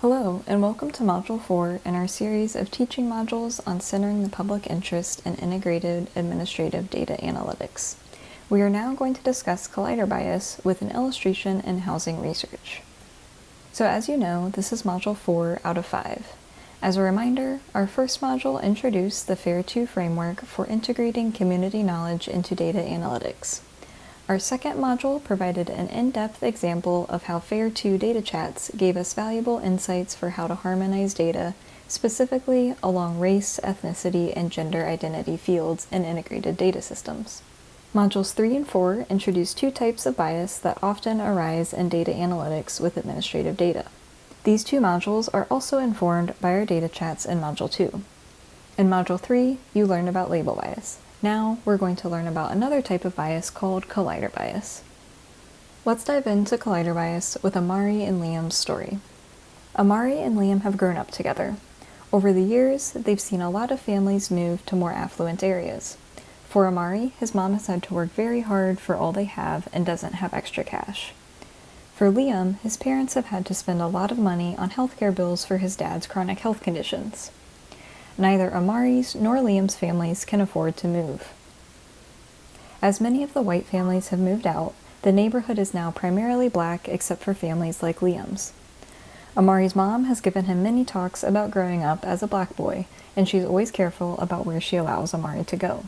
Hello, and welcome to Module 4 in our series of teaching modules on centering the public interest in integrated administrative data analytics. We are now going to discuss collider bias with an illustration in housing research. So as you know, this is Module 4 out of 5. As a reminder, our first module introduced the FAIR 2 framework for integrating community knowledge into data analytics. Our second module provided an in-depth example of how FAIR 2 data chats gave us valuable insights for how to harmonize data, specifically along race, ethnicity, and gender identity fields in integrated data systems. Modules 3 and 4 introduce two types of bias that often arise in data analytics with administrative data. These two modules are also informed by our data chats in Module 2. In Module 3, you learned about label bias. Now, we're going to learn about another type of bias called collider bias. Let's dive into collider bias with Amari and Liam's story. Amari and Liam have grown up together. Over the years, they've seen a lot of families move to more affluent areas. For Amari, his mom has had to work very hard for all they have and doesn't have extra cash. For Liam, his parents have had to spend a lot of money on healthcare bills for his dad's chronic health conditions. Neither Amari's nor Liam's families can afford to move. As many of the white families have moved out, the neighborhood is now primarily black except for families like Liam's. Amari's mom has given him many talks about growing up as a black boy, and she's always careful about where she allows Amari to go.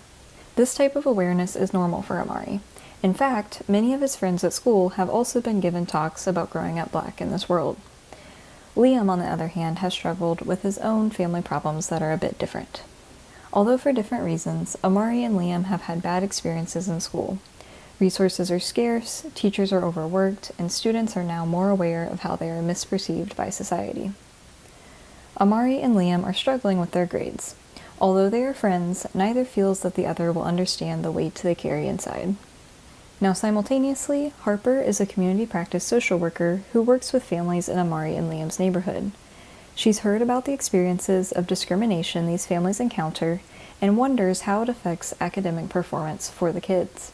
This type of awareness is normal for Amari. In fact, many of his friends at school have also been given talks about growing up black in this world. Liam, on the other hand, has struggled with his own family problems that are a bit different. Although for different reasons, Amari and Liam have had bad experiences in school. Resources are scarce, teachers are overworked, and students are now more aware of how they are misperceived by society. Amari and Liam are struggling with their grades. Although they are friends, neither feels that the other will understand the weight they carry inside. Now simultaneously, Harper is a community practice social worker who works with families in Amari and Liam's neighborhood. She's heard about the experiences of discrimination these families encounter and wonders how it affects academic performance for the kids.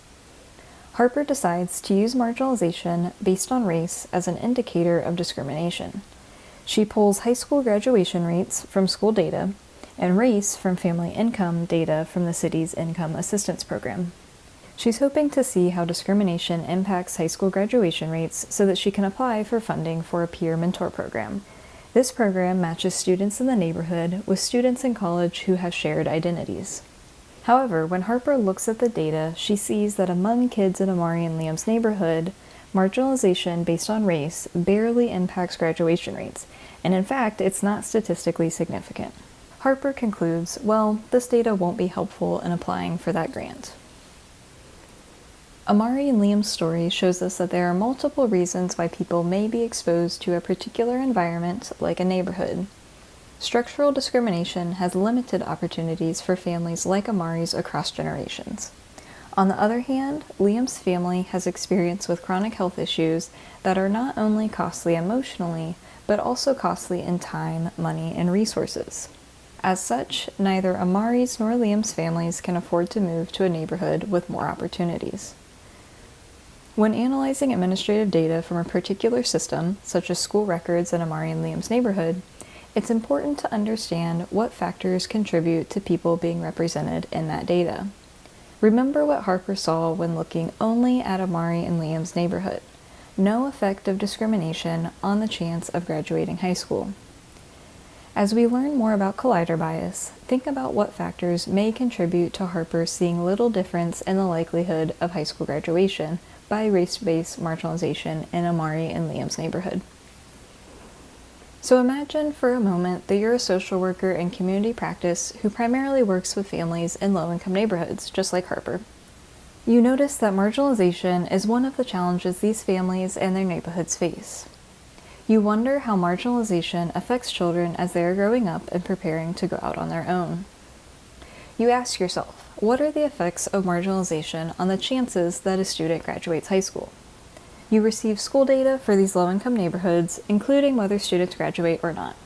Harper decides to use marginalization based on race as an indicator of discrimination. She pulls high school graduation rates from school data and race from family income data from the city's income assistance program. She's hoping to see how discrimination impacts high school graduation rates so that she can apply for funding for a peer mentor program. This program matches students in the neighborhood with students in college who have shared identities. However, when Harper looks at the data, she sees that among kids in Amari and Liam's neighborhood, marginalization based on race barely impacts graduation rates, and in fact, it's not statistically significant. Harper concludes, well, this data won't be helpful in applying for that grant. Amari and Liam's story shows us that there are multiple reasons why people may be exposed to a particular environment, like a neighborhood. Structural discrimination has limited opportunities for families like Amari's across generations. On the other hand, Liam's family has experience with chronic health issues that are not only costly emotionally, but also costly in time, money, and resources. As such, neither Amari's nor Liam's families can afford to move to a neighborhood with more opportunities. When analyzing administrative data from a particular system, such as school records in Amari and Liam's neighborhood, it's important to understand what factors contribute to people being represented in that data. Remember what Harper saw when looking only at Amari and Liam's neighborhood: no effect of discrimination on the chance of graduating high school. As we learn more about collider bias, think about what factors may contribute to Harper seeing little difference in the likelihood of high school graduation by race-based marginalization in Amari and Liam's neighborhood. So imagine for a moment that you're a social worker in community practice who primarily works with families in low-income neighborhoods, just like Harper. You notice that marginalization is one of the challenges these families and their neighborhoods face. You wonder how marginalization affects children as they are growing up and preparing to go out on their own. You ask yourself, what are the effects of marginalization on the chances that a student graduates high school? You receive school data for these low-income neighborhoods, including whether students graduate or not.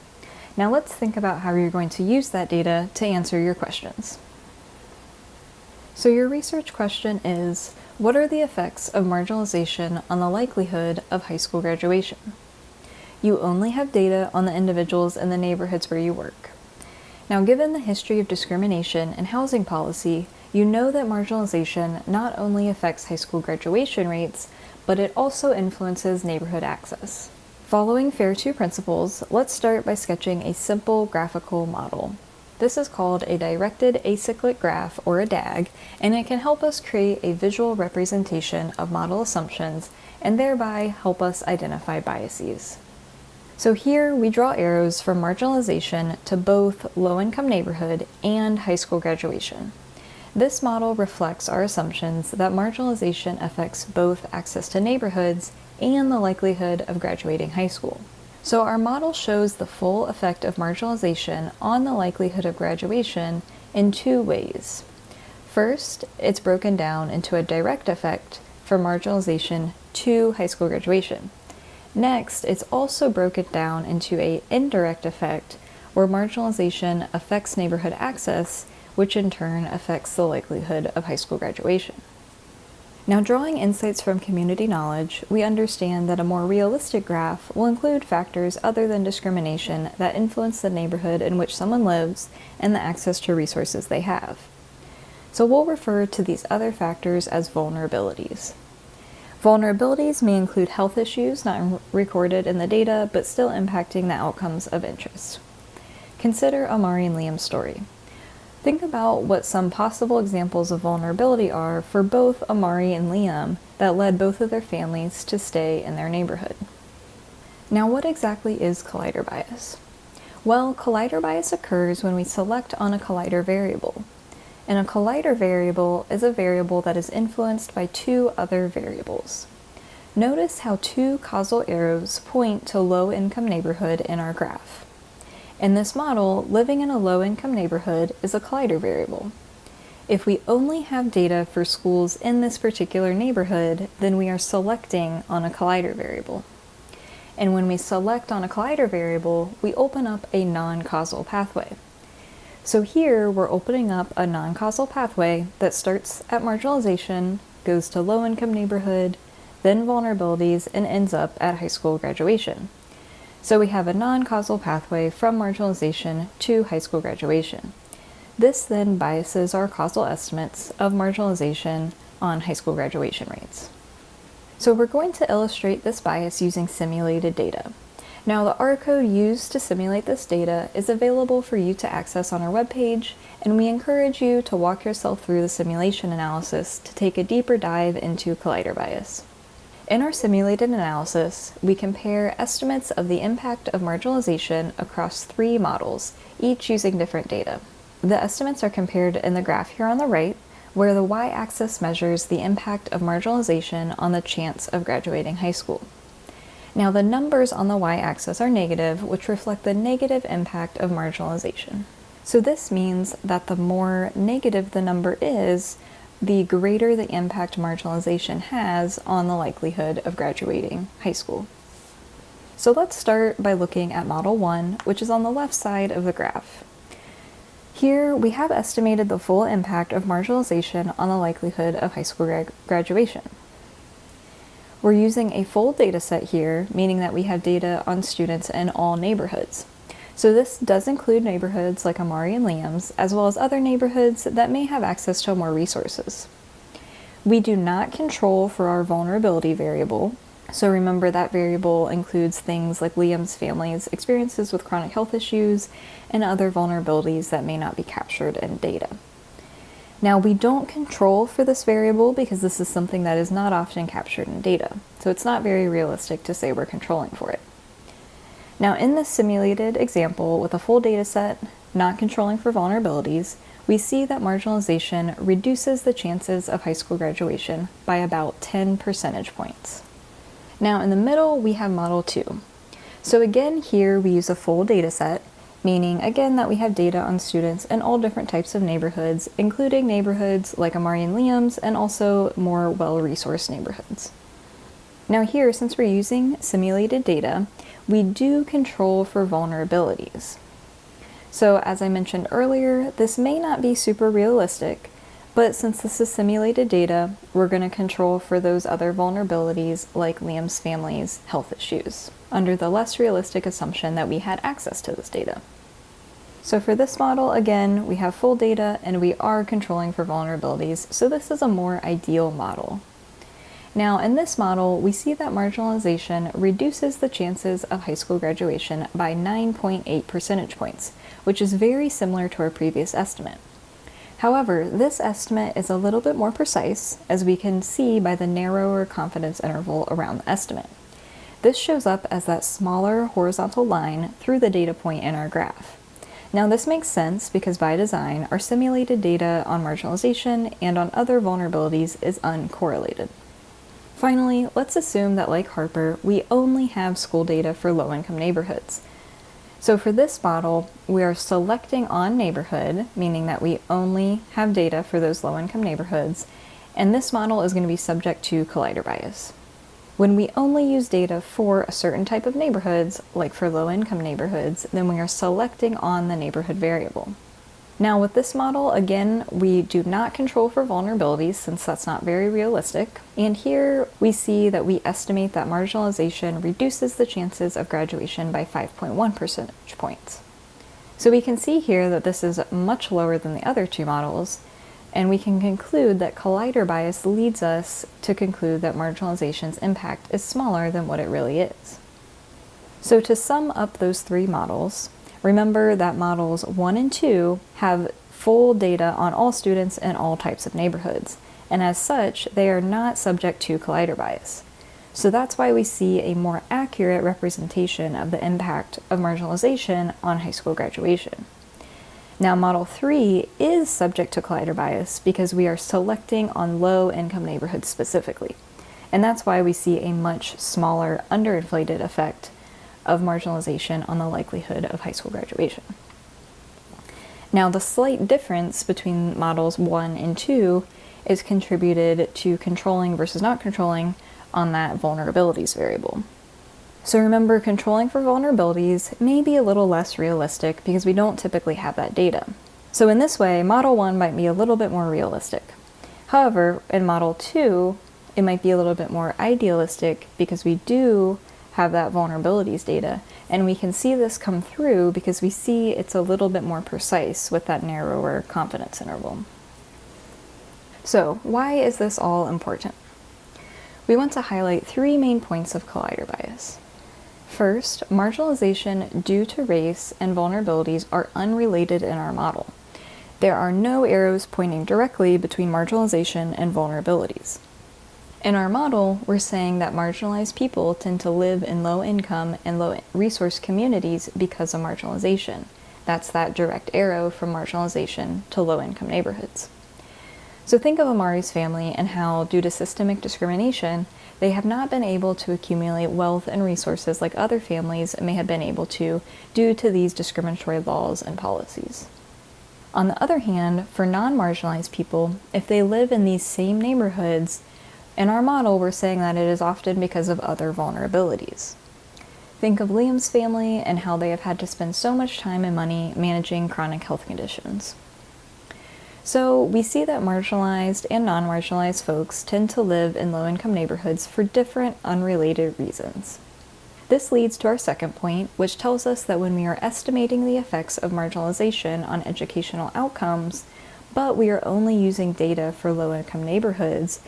Now let's think about how you're going to use that data to answer your questions. So your research question is, what are the effects of marginalization on the likelihood of high school graduation? You only have data on the individuals in the neighborhoods where you work. Now, given the history of discrimination and housing policy, you know that marginalization not only affects high school graduation rates, but it also influences neighborhood access. Following FAIR 2 principles, let's start by sketching a simple graphical model. This is called a directed acyclic graph, or a DAG, and it can help us create a visual representation of model assumptions and thereby help us identify biases. So here we draw arrows from marginalization to both low-income neighborhood and high school graduation. This model reflects our assumptions that marginalization affects both access to neighborhoods and the likelihood of graduating high school. So our model shows the full effect of marginalization on the likelihood of graduation in two ways. First, it's broken down into a direct effect for marginalization to high school graduation. Next, it's also broken down into an indirect effect where marginalization affects neighborhood access, which in turn affects the likelihood of high school graduation. Now, drawing insights from community knowledge, we understand that a more realistic graph will include factors other than discrimination that influence the neighborhood in which someone lives and the access to resources they have. So we'll refer to these other factors as vulnerabilities. Vulnerabilities may include health issues not recorded in the data but still impacting the outcomes of interest. Consider Amari and Liam's story. Think about what some possible examples of vulnerability are for both Amari and Liam that led both of their families to stay in their neighborhood. Now, what exactly is collider bias? Well, collider bias occurs when we select on a collider variable. And a collider variable is a variable that is influenced by two other variables. Notice how two causal arrows point to low-income neighborhood in our graph. In this model, living in a low-income neighborhood is a collider variable. If we only have data for schools in this particular neighborhood, then we are selecting on a collider variable. And when we select on a collider variable, we open up a non-causal pathway. So here, we're opening up a non-causal pathway that starts at marginalization, goes to low-income neighborhood, then vulnerabilities, and ends up at high school graduation. So we have a non-causal pathway from marginalization to high school graduation. This then biases our causal estimates of marginalization on high school graduation rates. So we're going to illustrate this bias using simulated data. Now, the R code used to simulate this data is available for you to access on our webpage, and we encourage you to walk yourself through the simulation analysis to take a deeper dive into collider bias. In our simulated analysis, we compare estimates of the impact of marginalization across three models, each using different data. The estimates are compared in the graph here on the right, where the y-axis measures the impact of marginalization on the chance of graduating high school. Now, the numbers on the y-axis are negative, which reflect the negative impact of marginalization. So this means that the more negative the number is, the greater the impact marginalization has on the likelihood of graduating high school. So let's start by looking at Model 1, which is on the left side of the graph. Here, we have estimated the full impact of marginalization on the likelihood of high school graduation. We're using a full data set here, meaning that we have data on students in all neighborhoods. So this does include neighborhoods like Amari and Liam's, as well as other neighborhoods that may have access to more resources. We do not control for our vulnerability variable, so remember that variable includes things like Liam's family's experiences with chronic health issues and other vulnerabilities that may not be captured in data. Now, we don't control for this variable because this is something that is not often captured in data, so it's not very realistic to say we're controlling for it. Now, in this simulated example with a full data set, not controlling for vulnerabilities, we see that marginalization reduces the chances of high school graduation by about 10 percentage points. Now, in the middle, we have Model 2. So again, here we use a full data set, meaning again that we have data on students in all different types of neighborhoods, including neighborhoods like Amari and Liam's and also more well-resourced neighborhoods. Now here, since we're using simulated data, we do control for vulnerabilities. So as I mentioned earlier, this may not be super realistic, but since this is simulated data, we're going to control for those other vulnerabilities like Liam's family's health issues. under the less realistic assumption that we had access to this data. So for this model, again, we have full data and we are controlling for vulnerabilities, so this is a more ideal model. Now, in this model, we see that marginalization reduces the chances of high school graduation by 9.8 percentage points, which is very similar to our previous estimate. However, this estimate is a little bit more precise, as we can see by the narrower confidence interval around the estimate. This shows up as that smaller horizontal line through the data point in our graph. Now, this makes sense because by design, our simulated data on marginalization and on other vulnerabilities is uncorrelated. Finally, let's assume that, like Harper, we only have school data for low-income neighborhoods. So for this model, we are selecting on neighborhood, meaning that we only have data for those low-income neighborhoods, and this model is going to be subject to collider bias. When we only use data for a certain type of neighborhoods, like for low-income neighborhoods, then we are selecting on the neighborhood variable. Now with this model, again, we do not control for vulnerabilities since that's not very realistic. And here we see that we estimate that marginalization reduces the chances of graduation by 5.1 percentage points. So we can see here that this is much lower than the other two models, and we can conclude that collider bias leads us to conclude that marginalization's impact is smaller than what it really is. So to sum up those three models, remember that models 1 and 2 have full data on all students in all types of neighborhoods, and as such, they are not subject to collider bias. So that's why we see a more accurate representation of the impact of marginalization on high school graduation. Now, Model 3 is subject to collider bias because we are selecting on low-income neighborhoods specifically, and that's why we see a much smaller underinflated effect of marginalization on the likelihood of high school graduation. Now, the slight difference between models 1 and 2 is contributed to controlling versus not controlling on that vulnerabilities variable. So remember, controlling for vulnerabilities may be a little less realistic because we don't typically have that data. So in this way, Model 1 might be a little bit more realistic. However, in Model 2, it might be a little bit more idealistic because we do have that vulnerabilities data, and we can see this come through because we see it's a little bit more precise with that narrower confidence interval. So why is this all important? We want to highlight three main points of collider bias. First, marginalization due to race and vulnerabilities are unrelated in our model. There are no arrows pointing directly between marginalization and vulnerabilities. In our model, we're saying that marginalized people tend to live in low-income and low-resource communities because of marginalization. That's that direct arrow from marginalization to low-income neighborhoods. So think of Amari's family and how, due to systemic discrimination, they have not been able to accumulate wealth and resources like other families may have been able to due to these discriminatory laws and policies. On the other hand, for non-marginalized people, if they live in these same neighborhoods, in our model, we're saying that it is often because of other vulnerabilities. Think of Liam's family and how they have had to spend so much time and money managing chronic health conditions. So we see that marginalized and non-marginalized folks tend to live in low-income neighborhoods for different unrelated reasons. This leads to our second point, which tells us that when we are estimating the effects of marginalization on educational outcomes, but we are only using data for low-income neighborhoods,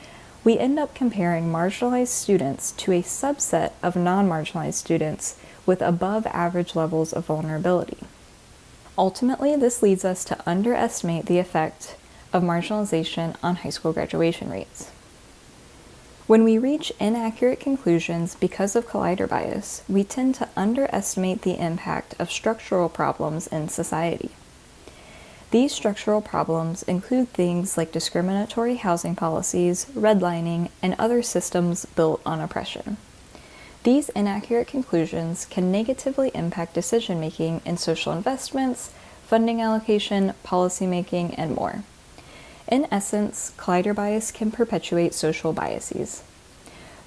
we end up comparing marginalized students to a subset of non-marginalized students with above average levels of vulnerability. Ultimately, this leads us to underestimate the effect of marginalization on high school graduation rates. When we reach inaccurate conclusions because of collider bias, we tend to underestimate the impact of structural problems in society. These structural problems include things like discriminatory housing policies, redlining, and other systems built on oppression. These inaccurate conclusions can negatively impact decision-making in social investments, funding allocation, policymaking, and more. In essence, collider bias can perpetuate social biases.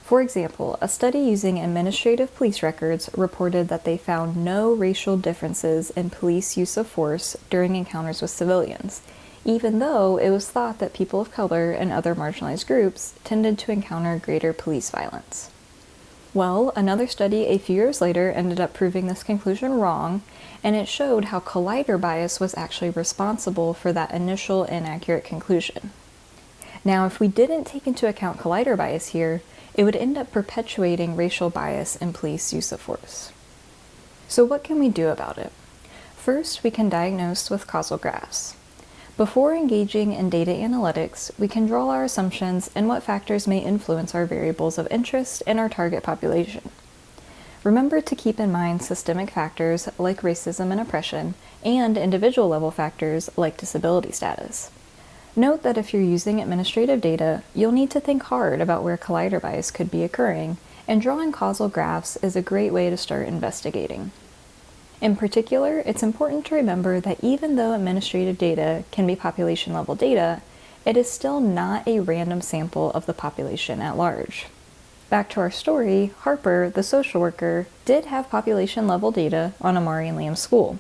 For example, a study using administrative police records reported that they found no racial differences in police use of force during encounters with civilians, even though it was thought that people of color and other marginalized groups tended to encounter greater police violence. Well, another study a few years later ended up proving this conclusion wrong, and it showed how collider bias was actually responsible for that initial inaccurate conclusion. Now, if we didn't take into account collider bias here, it would end up perpetuating racial bias in police use of force. So what can we do about it? First, we can diagnose with causal graphs. Before engaging in data analytics, we can draw our assumptions and what factors may influence our variables of interest in our target population. Remember to keep in mind systemic factors like racism and oppression, and individual level factors like disability status. Note that if you're using administrative data, you'll need to think hard about where collider bias could be occurring, and drawing causal graphs is a great way to start investigating. In particular, it's important to remember that even though administrative data can be population-level data, it is still not a random sample of the population at large. Back to our story, Harper, the social worker, did have population-level data on Amari and Liam's school.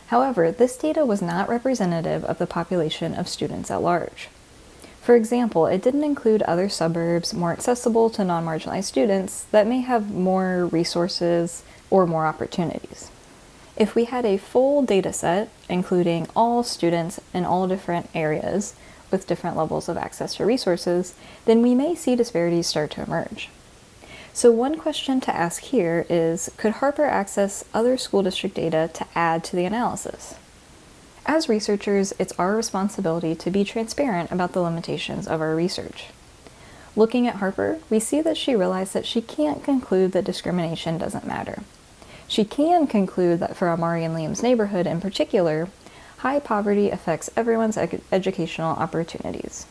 However, this data was not representative of the population of students at large. For example, it didn't include other suburbs more accessible to non-marginalized students that may have more resources or more opportunities. If we had a full data set, including all students in all different areas with different levels of access to resources, then we may see disparities start to emerge. So one question to ask here is, could Harper access other school district data to add to the analysis? As researchers, it's our responsibility to be transparent about the limitations of our research. Looking at Harper, we see that she realized that she can't conclude that discrimination doesn't matter. She can conclude that for Amari and Liam's neighborhood in particular, high poverty affects everyone's educational opportunities.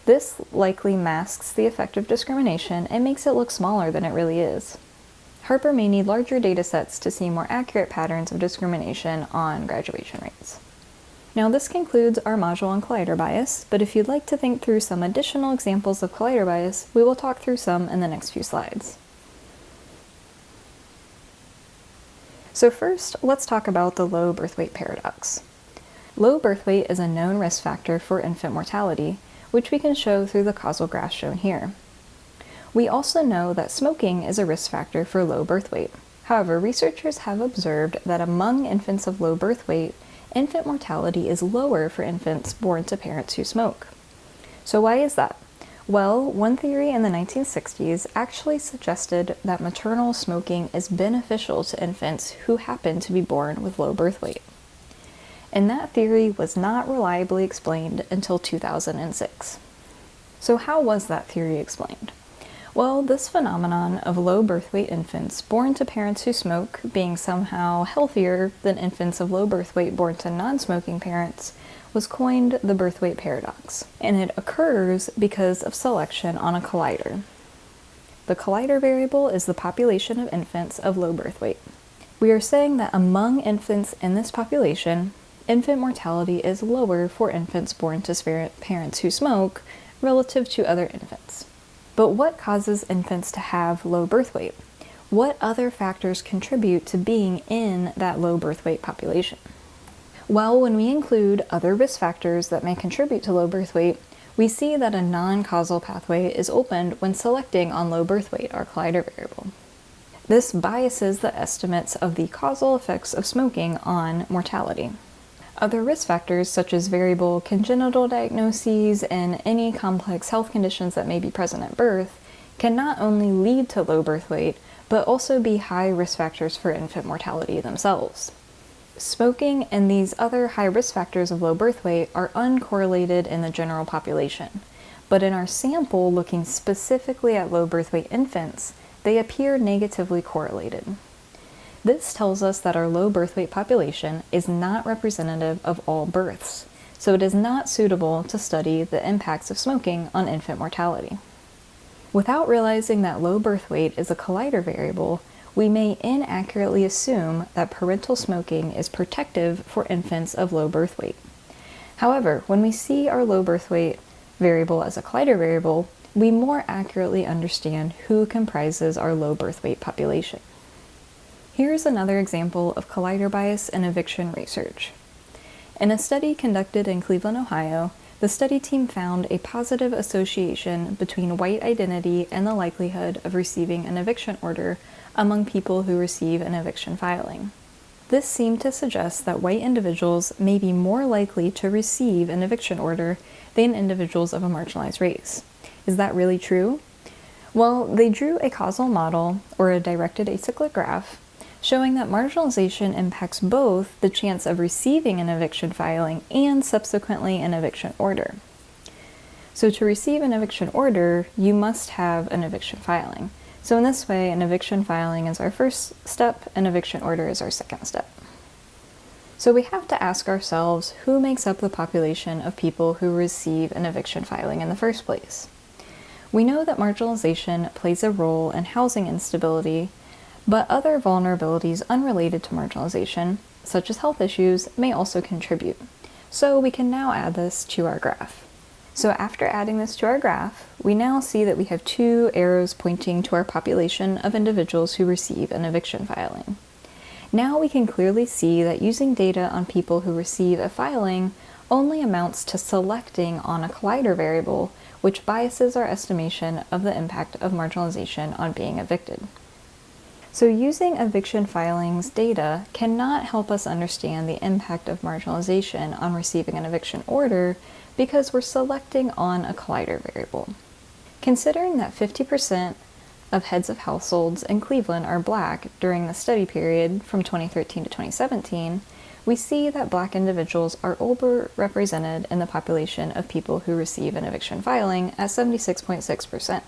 This likely masks the effect of discrimination and makes it look smaller than it really is. Harper may need larger data sets to see more accurate patterns of discrimination on graduation rates. Now, this concludes our module on collider bias, but if you'd like to think through some additional examples of collider bias, we will talk through some in the next few slides. So first, let's talk about the low birth weight paradox. Low birth weight is a known risk factor for infant mortality, which we can show through the causal graph shown here. We also know that smoking is a risk factor for low birth weight. However, researchers have observed that among infants of low birth weight, infant mortality is lower for infants born to parents who smoke. So why is that? Well, one theory in the 1960s actually suggested that maternal smoking is beneficial to infants who happen to be born with low birth weight. And that theory was not reliably explained until 2006. So how was that theory explained? Well, this phenomenon of low birth weight infants born to parents who smoke being somehow healthier than infants of low birth weight born to non-smoking parents was coined the birth weight paradox, and it occurs because of selection on a collider. The collider variable is the population of infants of low birth weight. We are saying that among infants in this population, infant mortality is lower for infants born to parents who smoke relative to other infants. But what causes infants to have low birth weight? What other factors contribute to being in that low birth weight population? Well, when we include other risk factors that may contribute to low birth weight, we see that a non-causal pathway is opened when selecting on low birth weight, our collider variable. This biases the estimates of the causal effects of smoking on mortality. Other risk factors, such as variable congenital diagnoses and any complex health conditions that may be present at birth, can not only lead to low birth weight, but also be high risk factors for infant mortality themselves. Smoking and these other high risk factors of low birth weight are uncorrelated in the general population, but in our sample looking specifically at low birth weight infants, they appear negatively correlated. This tells us that our low birth weight population is not representative of all births, so it is not suitable to study the impacts of smoking on infant mortality. Without realizing that low birth weight is a collider variable, we may inaccurately assume that parental smoking is protective for infants of low birth weight. However, when we see our low birth weight variable as a collider variable, we more accurately understand who comprises our low birth weight population. Here's another example of collider bias in eviction research. In a study conducted in Cleveland, Ohio, the study team found a positive association between white identity and the likelihood of receiving an eviction order among people who receive an eviction filing. This seemed to suggest that white individuals may be more likely to receive an eviction order than individuals of a marginalized race. Is that really true? Well, they drew a causal model, or a directed acyclic graph, showing that marginalization impacts both the chance of receiving an eviction filing and subsequently an eviction order. So to receive an eviction order, you must have an eviction filing. So in this way, an eviction filing is our first step, an eviction order is our second step. So we have to ask ourselves who makes up the population of people who receive an eviction filing in the first place. We know that marginalization plays a role in housing instability, but other vulnerabilities unrelated to marginalization, such as health issues, may also contribute. So we can now add this to our graph. So after adding this to our graph, we now see that we have two arrows pointing to our population of individuals who receive an eviction filing. Now we can clearly see that using data on people who receive a filing only amounts to selecting on a collider variable, which biases our estimation of the impact of marginalization on being evicted. So using eviction filings data cannot help us understand the impact of marginalization on receiving an eviction order because we're selecting on a collider variable. Considering that 50% of heads of households in Cleveland are Black during the study period from 2013 to 2017, we see that Black individuals are overrepresented in the population of people who receive an eviction filing at 76.6%.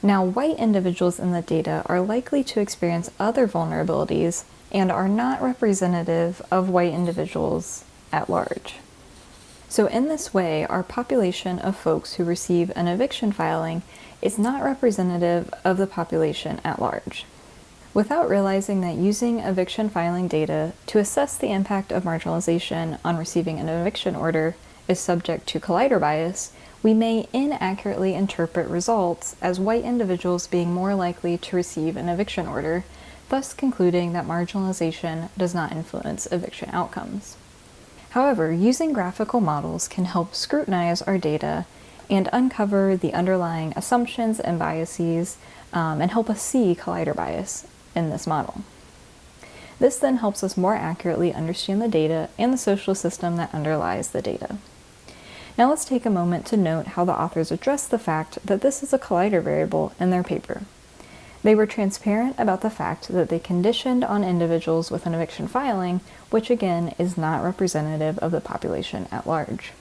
Now, white individuals in the data are likely to experience other vulnerabilities and are not representative of white individuals at large. So in this way, our population of folks who receive an eviction filing is not representative of the population at large. Without realizing that using eviction filing data to assess the impact of marginalization on receiving an eviction order is subject to collider bias, we may inaccurately interpret results as white individuals being more likely to receive an eviction order, thus concluding that marginalization does not influence eviction outcomes. However, using graphical models can help scrutinize our data and uncover the underlying assumptions and biases and help us see collider bias in this model. This then helps us more accurately understand the data and the social system that underlies the data. Now let's take a moment to note how the authors address the fact that this is a collider variable in their paper. They were transparent about the fact that they conditioned on individuals with an eviction filing, which again is not representative of the population at large.